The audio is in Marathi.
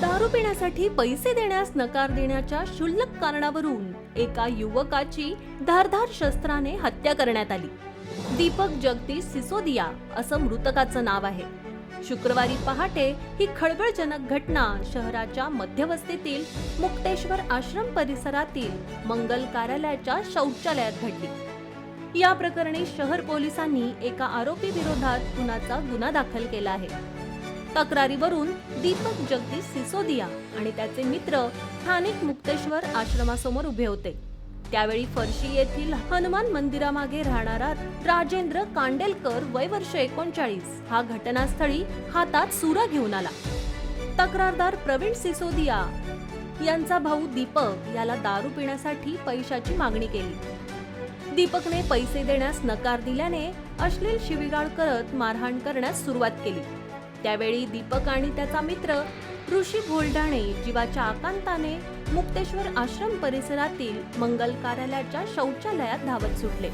दारू पिण्यासाठी पैसे देण्यास नकार देण्याच्या क्षुल्लक कारणावरून एका युवकाची धारदार शस्त्राने हत्या करण्यात आली। दीपक जगदीश सिसोदिया असं मृतकाचं नाव आहे। शुक्रवारी पहाटे ही खळबळजनक घटना शहराच्या मध्यवस्तीतील मुक्तेश्वर आश्रम परिसरातील मंगल कार्यालयाच्या शौचालयात घडली। या प्रकरणी शहर पोलिसांनी एका आरोपी विरोधात खुनाचा गुन्हा दाखल केला आहे। तक्रारीवरून दीपक जगदीश सिसोदिया आणि त्याचे मित्र स्थानिक मुक्तेश्वर आश्रमासमोर उभे होते। त्यावेळी फरशी येथील हनुमान मंदिरामागे राहणारा राजेंद्र कांडेलकर वय वर्ष 39 हा घटनास्थळी हातात सुरा घेऊन आला। तक्रारदार प्रवीण सिसोदिया यांचा भाऊ दीपक याला दारू पिण्यासाठी पैशाची मागणी केली। दीपकने पैसे देण्यास नकार दिल्याने अश्लील शिवीगाळ करत मारहाण करण्यास सुरुवात केली। त्यावेळी दीपक आणि त्याचा मित्र ऋषी भोलडाणे जीवाच्या आकांताने मुक्तेश्वर आश्रम परिसरातील मंगल कार्यालयाच्या शौचालयात धावत सुटले।